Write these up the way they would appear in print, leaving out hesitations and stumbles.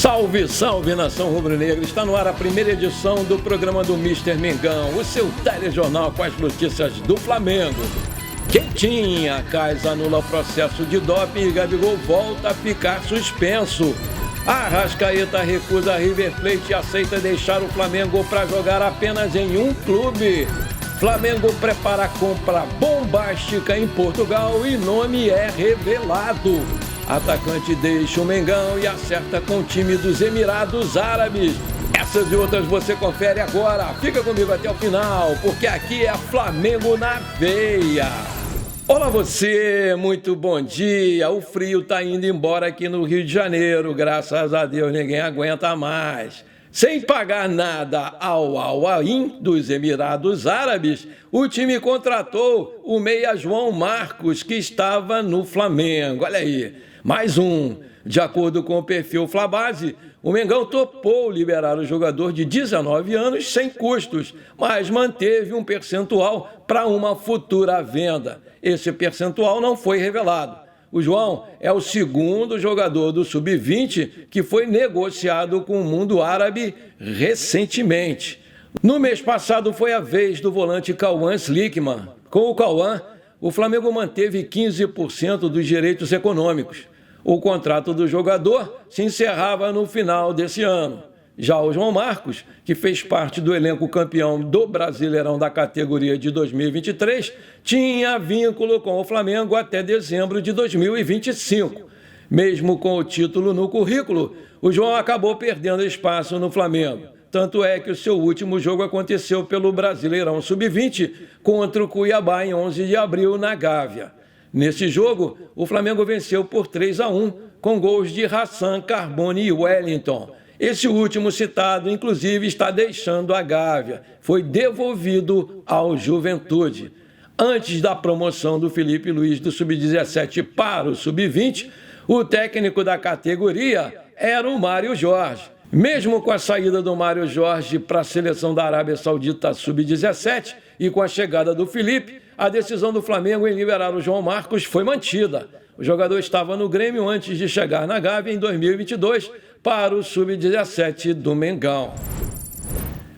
Salve, salve, nação rubro-negra! Está no ar a primeira edição do programa do Mister Mengão, o seu telejornal com as notícias do Flamengo. Quentinha, Cais anula o processo de doping e Gabigol volta a ficar suspenso. Arrascaeta recusa River Plate e aceita deixar o Flamengo para jogar apenas em um clube. Flamengo prepara a compra bombástica em Portugal e nome é revelado. Atacante deixa o Mengão e acerta com o time dos Emirados Árabes. Essas e outras você confere agora. Fica comigo até o final, porque aqui é Flamengo na veia. Olá você, muito bom dia. O frio tá indo embora aqui no Rio de Janeiro. Graças a Deus ninguém aguenta mais. Sem pagar nada ao Al-Ain dos Emirados Árabes, o time contratou o meia João Marcos, que estava no Flamengo. Olha aí. Mais um. De acordo com o perfil Flabase, o Mengão topou liberar o jogador de 19 anos sem custos, mas manteve um percentual para uma futura venda. Esse percentual não foi revelado. O João é o segundo jogador do Sub-20 que foi negociado com o mundo árabe recentemente. No mês passado foi a vez do volante Cauã Slickman. Com o Cauã, o Flamengo manteve 15% dos direitos econômicos. O contrato do jogador se encerrava no final desse ano. Já o João Marcos, que fez parte do elenco campeão do Brasileirão da categoria de 2023, tinha vínculo com o Flamengo até dezembro de 2025. Mesmo com o título no currículo, o João acabou perdendo espaço no Flamengo. Tanto é que o seu último jogo aconteceu pelo Brasileirão Sub-20 contra o Cuiabá em 11 de abril na Gávea. Nesse jogo, o Flamengo venceu por 3-1 com gols de Hassan, Carbone e Wellington. Esse último citado, inclusive, está deixando a Gávea. Foi devolvido ao Juventude. Antes da promoção do Felipe Luiz do Sub-17 para o Sub-20, o técnico da categoria era o Mário Jorge. Mesmo com a saída do Mário Jorge para a seleção da Arábia Saudita Sub-17 e com a chegada do Felipe, a decisão do Flamengo em liberar o João Marcos foi mantida. O jogador estava no Grêmio antes de chegar na Gávea em 2022 para o Sub-17 do Mengão.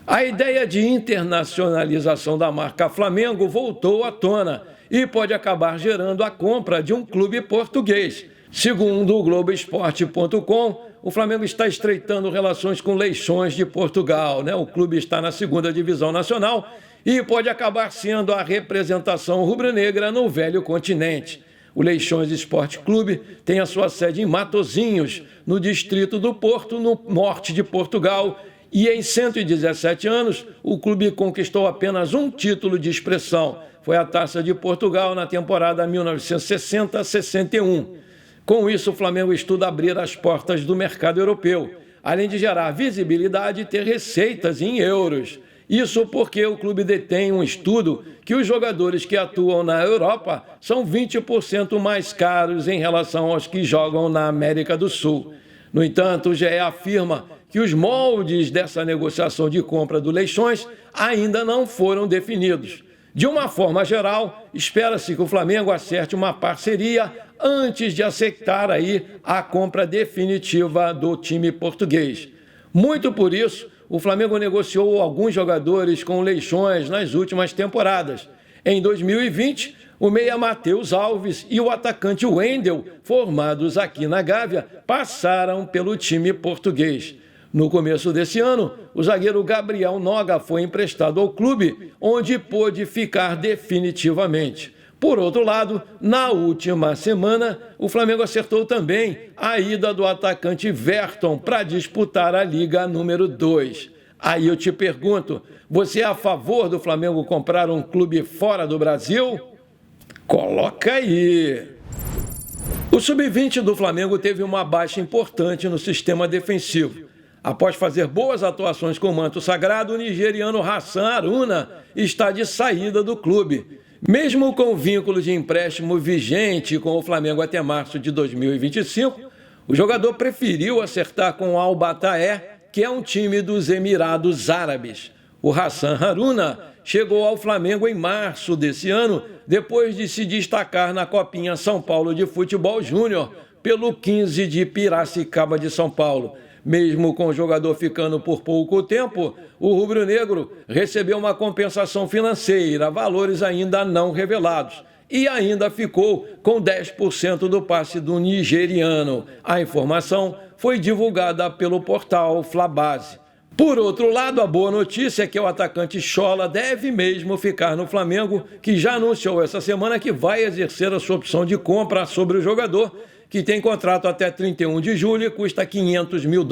A ideia de internacionalização da marca Flamengo voltou à tona e pode acabar gerando a compra de um clube português. Segundo o Globoesporte.com, o Flamengo está estreitando relações com Leixões de Portugal, O clube está na 2ª Divisão Nacional e pode acabar sendo a representação rubro-negra no velho continente. O Leixões Esporte Clube tem a sua sede em Matosinhos, no distrito do Porto, no norte de Portugal, e em 117 anos o clube conquistou apenas um título de expressão. Foi a Taça de Portugal na temporada 1960-61. Com isso, o Flamengo estuda abrir as portas do mercado europeu, além de gerar visibilidade e ter receitas em euros. Isso porque o clube detém um estudo que os jogadores que atuam na Europa são 20% mais caros em relação aos que jogam na América do Sul. No entanto, o GE afirma que os moldes dessa negociação de compra do Leixões ainda não foram definidos. De uma forma geral, espera-se que o Flamengo acerte uma parceria antes de aceitar a compra definitiva do time português. Muito por isso, o Flamengo negociou alguns jogadores com Leixões nas últimas temporadas. Em 2020, o meia Matheus Alves e o atacante Wendel, formados aqui na Gávea, passaram pelo time português. No começo desse ano, o zagueiro Gabriel Noga foi emprestado ao clube, onde pôde ficar definitivamente. Por outro lado, na última semana, o Flamengo acertou também a ida do atacante Verton para disputar a Liga número 2. Aí eu te pergunto, você é a favor do Flamengo comprar um clube fora do Brasil? Coloca aí! O Sub-20 do Flamengo teve uma baixa importante no sistema defensivo. Após fazer boas atuações com o manto sagrado, o nigeriano Hassan Haruna está de saída do clube. Mesmo com o vínculo de empréstimo vigente com o Flamengo até março de 2025, o jogador preferiu acertar com o Al-Bataé, que é um time dos Emirados Árabes. O Hassan Haruna chegou ao Flamengo em março desse ano, depois de se destacar na Copinha São Paulo de Futebol Júnior, pelo 15 de Piracicaba de São Paulo. Mesmo com o jogador ficando por pouco tempo, o rubro-negro recebeu uma compensação financeira, valores ainda não revelados, e ainda ficou com 10% do passe do nigeriano. A informação foi divulgada pelo portal Flabase. Por outro lado, a boa notícia é que o atacante Schola deve mesmo ficar no Flamengo, que já anunciou essa semana que vai exercer a sua opção de compra sobre o jogador, que tem contrato até 31 de julho e custa $500 mil,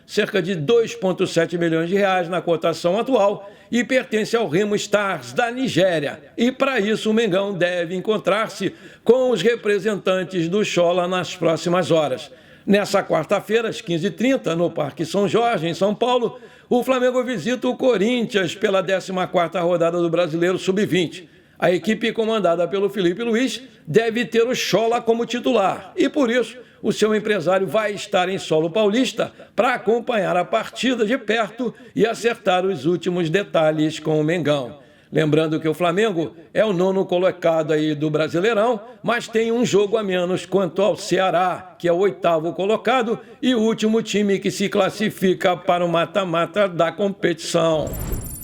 cerca de 2,7 milhões de reais na cotação atual, e pertence ao Remo Stars da Nigéria. E para isso o Mengão deve encontrar-se com os representantes do Schola nas próximas horas. Nessa quarta-feira, às 15h30, no Parque São Jorge, em São Paulo, o Flamengo visita o Corinthians pela 14ª rodada do Brasileiro Sub-20. A equipe comandada pelo Felipe Luiz deve ter o Schola como titular e, por isso, o seu empresário vai estar em solo paulista para acompanhar a partida de perto e acertar os últimos detalhes com o Mengão. Lembrando que o Flamengo é o 9º colocado aí do Brasileirão, mas tem um jogo a menos quanto ao Ceará, que é o 8º colocado e o último time que se classifica para o mata-mata da competição.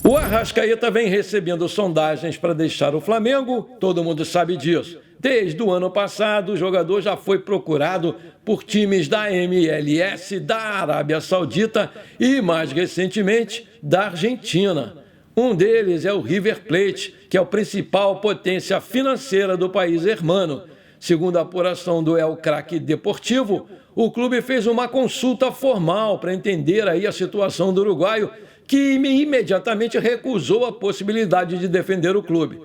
O Arrascaeta vem recebendo sondagens para deixar o Flamengo, todo mundo sabe disso. Desde o ano passado, o jogador já foi procurado por times da MLS, da Arábia Saudita e, mais recentemente, da Argentina. Um deles é o River Plate, que é a principal potência financeira do país hermano. Segundo a apuração do El Craque Deportivo, o clube fez uma consulta formal para entender aí a situação do uruguaio, que imediatamente recusou a possibilidade de defender o clube.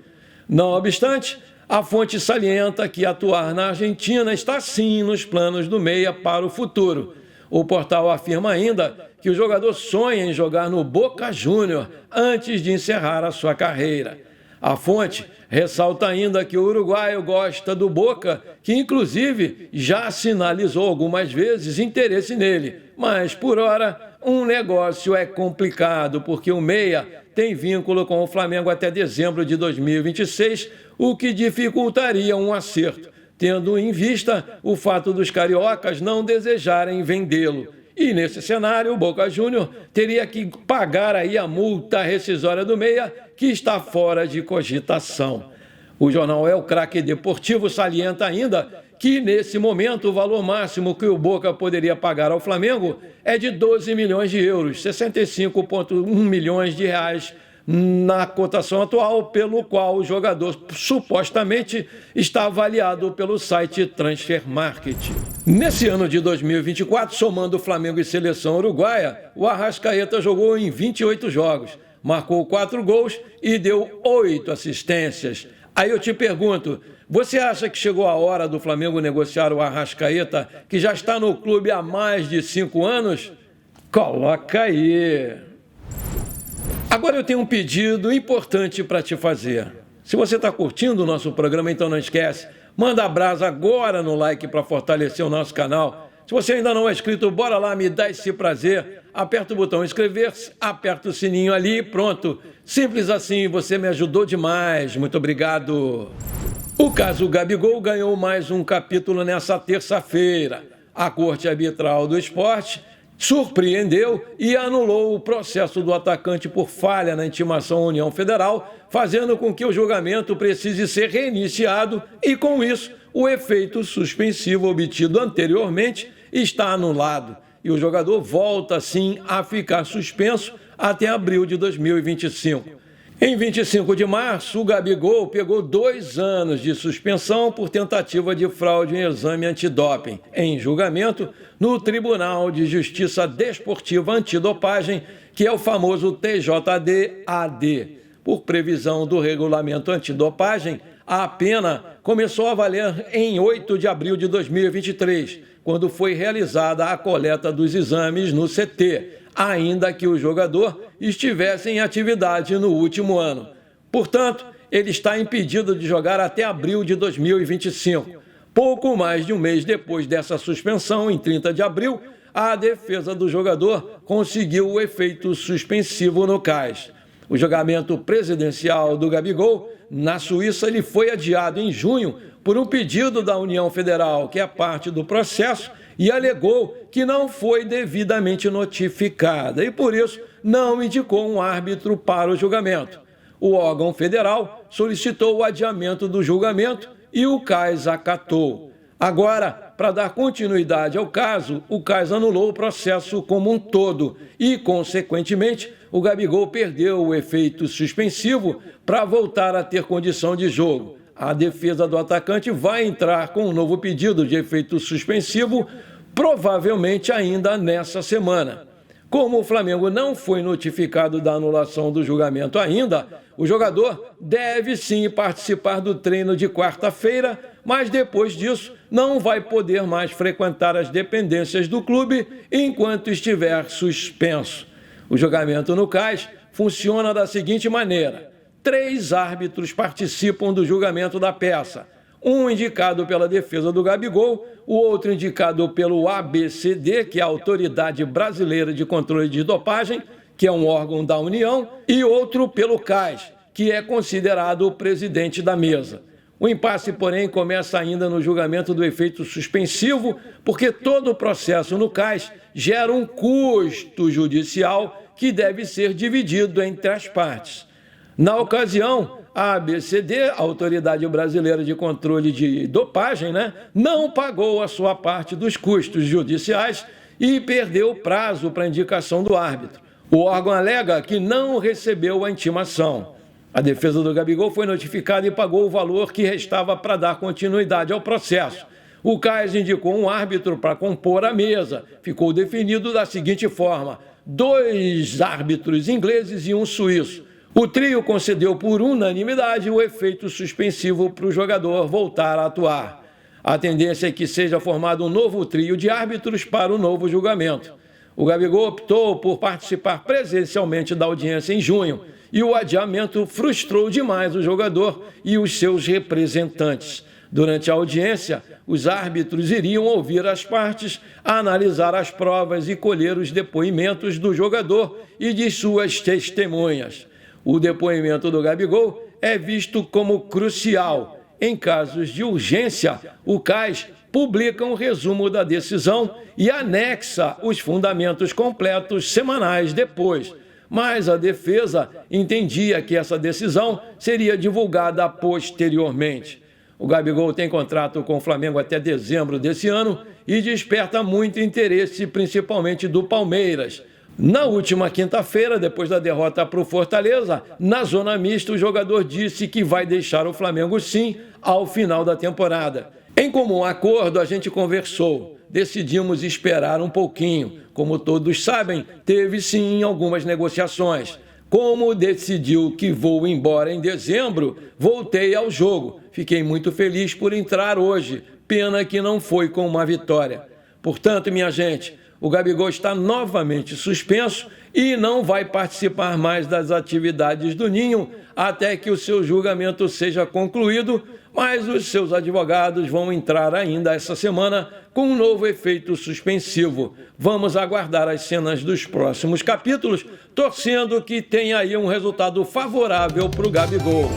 Não obstante, a fonte salienta que atuar na Argentina está sim nos planos do meia para o futuro. O portal afirma ainda que o jogador sonha em jogar no Boca Júnior antes de encerrar a sua carreira. A fonte ressalta ainda que o uruguaio gosta do Boca, que inclusive já sinalizou algumas vezes interesse nele. Mas, por hora, um negócio é complicado, porque o meia tem vínculo com o Flamengo até dezembro de 2026, o que dificultaria um acerto, tendo em vista o fato dos cariocas não desejarem vendê-lo. E nesse cenário, o Boca Júnior teria que pagar aí a multa rescisória do meia, que está fora de cogitação. O jornal El Craque Deportivo salienta ainda que, nesse momento, o valor máximo que o Boca poderia pagar ao Flamengo é de 12 milhões de euros, 65,1 milhões de reais, na cotação atual, pelo qual o jogador supostamente está avaliado pelo site Transfer Market. Nesse ano de 2024, somando Flamengo e seleção uruguaia, o Arrascaeta jogou em 28 jogos, marcou 4 gols e deu 8 assistências. Aí eu te pergunto, você acha que chegou a hora do Flamengo negociar o Arrascaeta, que já está no clube há mais de 5 anos? Coloca aí! Agora eu tenho um pedido importante para te fazer. Se você está curtindo o nosso programa, então não esquece, manda abraço agora no like para fortalecer o nosso canal. Se você ainda não é inscrito, bora lá, me dá esse prazer. Aperta o botão inscrever-se, aperta o sininho ali e pronto. Simples assim, você me ajudou demais. Muito obrigado. O caso Gabigol ganhou mais um capítulo nessa terça-feira. A Corte Arbitral do Esporte surpreendeu e anulou o processo do atacante por falha na intimação à União Federal, fazendo com que o julgamento precise ser reiniciado e, com isso, o efeito suspensivo obtido anteriormente está anulado e o jogador volta, assim, a ficar suspenso até abril de 2025. Em 25 de março, o Gabigol pegou 2 anos de suspensão por tentativa de fraude em exame antidoping, em julgamento no Tribunal de Justiça Desportiva Antidopagem, que é o famoso TJD-AD. Por previsão do regulamento antidopagem, a pena começou a valer em 8 de abril de 2023, quando foi realizada a coleta dos exames no CT, ainda que o jogador estivesse em atividade no último ano. Portanto, ele está impedido de jogar até abril de 2025. Pouco mais de um mês depois dessa suspensão, em 30 de abril, a defesa do jogador conseguiu o efeito suspensivo no CAS. O julgamento presidencial do Gabigol na Suíça ele foi adiado em junho por um pedido da União Federal, que é parte do processo, e alegou que não foi devidamente notificada e, por isso, não indicou um árbitro para o julgamento. O órgão federal solicitou o adiamento do julgamento e o CAS acatou. Agora, para dar continuidade ao caso, o CAS anulou o processo como um todo e, consequentemente, o Gabigol perdeu o efeito suspensivo para voltar a ter condição de jogo. A defesa do atacante vai entrar com um novo pedido de efeito suspensivo, provavelmente ainda nessa semana. Como o Flamengo não foi notificado da anulação do julgamento ainda, o jogador deve sim participar do treino de quarta-feira, mas depois disso não vai poder mais frequentar as dependências do clube enquanto estiver suspenso. O julgamento no CAS funciona da seguinte maneira: 3 árbitros participam do julgamento da peça. Um indicado pela defesa do Gabigol, o outro indicado pelo ABCD, que é a Autoridade Brasileira de Controle de Dopagem, que é um órgão da União, e outro pelo CAS, que é considerado o presidente da mesa. O impasse, porém, começa ainda no julgamento do efeito suspensivo, porque todo o processo no CAS gera um custo judicial que deve ser dividido entre as partes. Na ocasião, a ABCD, a Autoridade Brasileira de Controle de Dopagem, não pagou a sua parte dos custos judiciais e perdeu o prazo para a indicação do árbitro. O órgão alega que não recebeu a intimação. A defesa do Gabigol foi notificada e pagou o valor que restava para dar continuidade ao processo. O CAS indicou um árbitro para compor a mesa. Ficou definido da seguinte forma: 2 árbitros ingleses e um suíço. O trio concedeu por unanimidade o efeito suspensivo para o jogador voltar a atuar. A tendência é que seja formado um novo trio de árbitros para o novo julgamento. O Gabigol optou por participar presencialmente da audiência em junho e o adiamento frustrou demais o jogador e os seus representantes. Durante a audiência, os árbitros iriam ouvir as partes, analisar as provas e colher os depoimentos do jogador e de suas testemunhas. O depoimento do Gabigol é visto como crucial. Em casos de urgência, o CAS publica um resumo da decisão e anexa os fundamentos completos semanais depois. Mas a defesa entendia que essa decisão seria divulgada posteriormente. O Gabigol tem contrato com o Flamengo até dezembro desse ano e desperta muito interesse, principalmente do Palmeiras. Na última quinta-feira, depois da derrota para o Fortaleza, na zona mista, o jogador disse que vai deixar o Flamengo sim ao final da temporada. Em comum acordo, a gente conversou. Decidimos esperar um pouquinho. Como todos sabem, teve sim algumas negociações. Como decidiu que vou embora em dezembro, voltei ao jogo. Fiquei muito feliz por entrar hoje. Pena que não foi com uma vitória. Portanto, minha gente, o Gabigol está novamente suspenso e não vai participar mais das atividades do Ninho até que o seu julgamento seja concluído, mas os seus advogados vão entrar ainda essa semana com um novo efeito suspensivo. Vamos aguardar as cenas dos próximos capítulos, torcendo que tenha aí um resultado favorável para o Gabigol.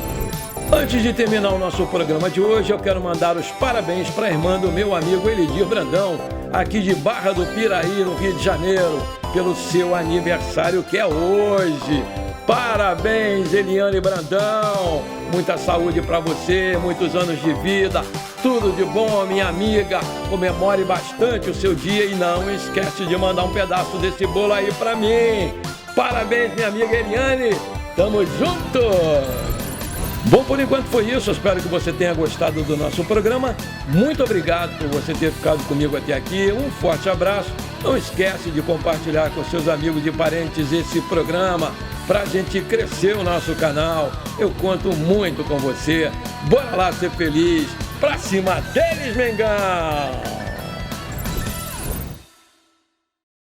Antes de terminar o nosso programa de hoje, eu quero mandar os parabéns para a irmã do meu amigo Elidir Brandão, aqui de Barra do Piraí, no Rio de Janeiro, pelo seu aniversário que é hoje. Parabéns, Eliane Brandão! Muita saúde para você, muitos anos de vida, tudo de bom, minha amiga. Comemore bastante o seu dia e não esquece de mandar um pedaço desse bolo aí para mim. Parabéns, minha amiga Eliane! Tamo junto! Bom, por enquanto foi isso. Eu espero que você tenha gostado do nosso programa. Muito obrigado por você ter ficado comigo até aqui. Um forte abraço. Não esquece de compartilhar com seus amigos e parentes esse programa para a gente crescer o nosso canal. Eu conto muito com você. Bora lá ser feliz. Pra cima deles, Mengão!